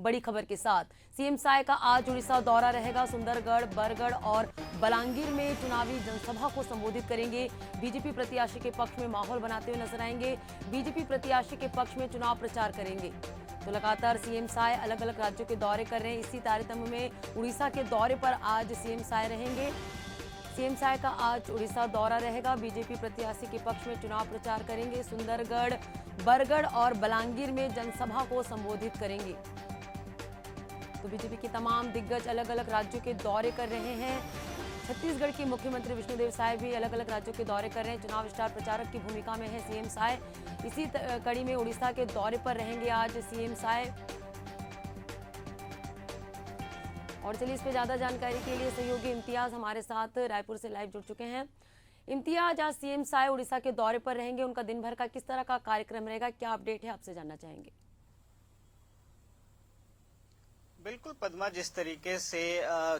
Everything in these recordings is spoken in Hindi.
बड़ी खबर के साथ। सीएम साय का आज उड़ीसा दौरा रहेगा। सुंदरगढ़, बरगढ़ और बलांगीर में चुनावी जनसभा को संबोधित करेंगे। बीजेपी प्रत्याशी के पक्ष में माहौल बनाते हुए नजर आएंगे। बीजेपी प्रत्याशी के पक्ष में चुनाव प्रचार करेंगे। तो लगातार सीएम साय अलग अलग राज्यों के दौरे कर रहे हैं। इसी तारतम्य में उड़ीसा के दौरे पर आज सीएम साय रहेंगे। सीएम साय का आज उड़ीसा दौरा रहेगा। बीजेपी प्रत्याशी के पक्ष में चुनाव प्रचार करेंगे। सुंदरगढ़, बरगढ़ और बलांगीर में जनसभा को संबोधित करेंगे। तो बीजेपी के तमाम दिग्गज अलग अलग राज्यों के दौरे कर रहे हैं। छत्तीसगढ़ के मुख्यमंत्री विष्णुदेव साय भी अलग अलग राज्यों के दौरे कर रहे हैं। चुनाव स्टार प्रचारक की भूमिका में है सीएम साय। इसी कड़ी में उड़ीसा के दौरे पर रहेंगे आज सीएम साय। और चलिए इस पे ज्यादा जानकारी के लिए सहयोगी इम्तियाज हमारे साथ रायपुर से लाइव जुड़ चुके हैं। इम्तियाज, आज सीएम साय उड़ीसा के दौरे पर रहेंगे, उनका दिन भर का किस तरह का कार्यक्रम रहेगा, क्या अपडेट है, आपसे जानना चाहेंगे। बिल्कुल पद्मा, जिस तरीके से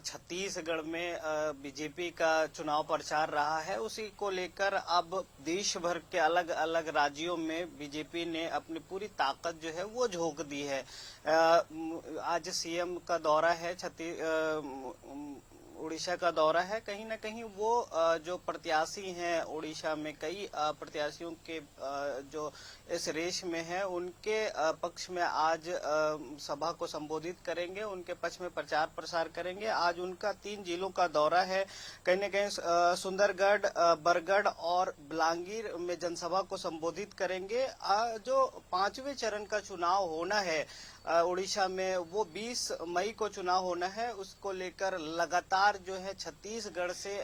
छत्तीसगढ़ में बीजेपी का चुनाव प्रचार रहा है, उसी को लेकर अब देश भर के अलग अलग राज्यों में बीजेपी ने अपनी पूरी ताकत जो है वो झोंक दी है। आज सीएम का दौरा है, उड़ीसा का दौरा है। कहीं ना कहीं वो जो प्रत्याशी हैं उड़ीसा में, कई प्रत्याशियों के जो इस रेस में है, उनके पक्ष में आज सभा को संबोधित करेंगे, उनके पक्ष में प्रचार प्रसार करेंगे। आज उनका 3 जिलों का दौरा है। कहीं न कहीं सुंदरगढ़, बरगढ़ और बलांगीर में जनसभा को संबोधित करेंगे। जो 5वें चरण का चुनाव होना है उड़ीसा में, वो 20 मई को चुनाव होना है। उसको लेकर लगातार जो है छत्तीसगढ़ से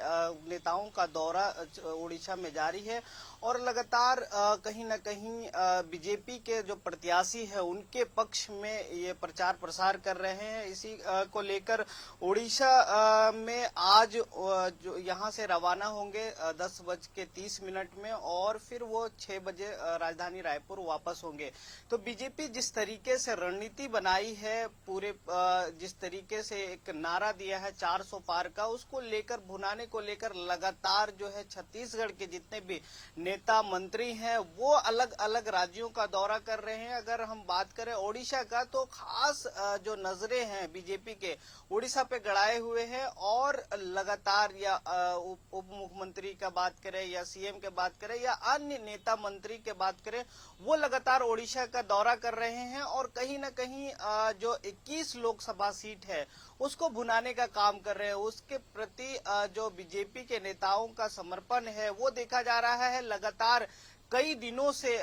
नेताओं का दौरा उड़ीसा में जारी है और लगातार कहीं न कहीं बीजेपी के जो प्रत्याशी है उनके पक्ष में ये प्रचार प्रसार कर रहे हैं। इसी को लेकर उड़ीसा में आज जो यहाँ से रवाना होंगे 10:30 में और फिर वो 6 बजे राजधानी रायपुर वापस होंगे। तो बीजेपी जिस तरीके से रणनीति बनाई है, पूरे जिस तरीके से एक नारा दिया है 400 पार का, उसको लेकर, भुनाने को लेकर लगातार जो है छत्तीसगढ़ के जितने भी नेता मंत्री हैं वो अलग अलग राज्यों का दौरा कर रहे हैं। अगर हम बात करें ओडिशा का, तो खास जो नजरें हैं बीजेपी के उड़ीसा पे गड़ाए हुए हैं और लगातार या उप मुख्यमंत्री का बात करें या सीएम के बात करें या अन्य नेता मंत्री के बात करें, वो लगातार ओडिशा का दौरा कर रहे हैं और कहीं न कहीं जो 21 लोकसभा सीट है उसको भुनाने का काम कर रहे हैं। उसके प्रति जो बीजेपी के नेताओं का समर्पण है वो देखा जा रहा है। लगातार कई दिनों से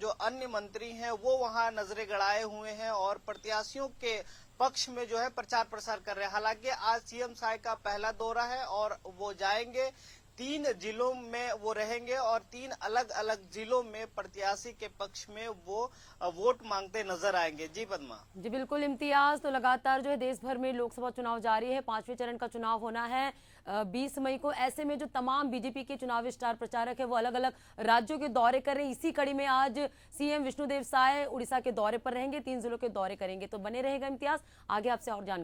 जो अन्य मंत्री हैं वो वहां नजरें गड़ाए हुए हैं और प्रत्याशियों के पक्ष में जो है प्रचार प्रसार कर रहे हैं। हालांकि आज सीएम साय का पहला दौरा है और वो जाएंगे, 3 जिलों में वो रहेंगे और 3 अलग अलग जिलों में प्रत्याशी के पक्ष में वो वोट मांगते नजर आएंगे। जी पद्मा। जी बिल्कुल इम्तियाज, तो लगातार जो है देश भर में लोकसभा चुनाव जारी है। 5वें चरण का चुनाव होना है 20 मई को। ऐसे में जो तमाम बीजेपी के चुनावी स्टार प्रचारक है वो अलग अलग राज्यों के दौरे कर रहे हैं। इसी कड़ी में आज सीएम विष्णुदेव साय उड़ीसा के दौरे पर रहेंगे, 3 जिलों के दौरे करेंगे। तो बने रहेगा इम्तियाज, आगे आपसे और जानकारी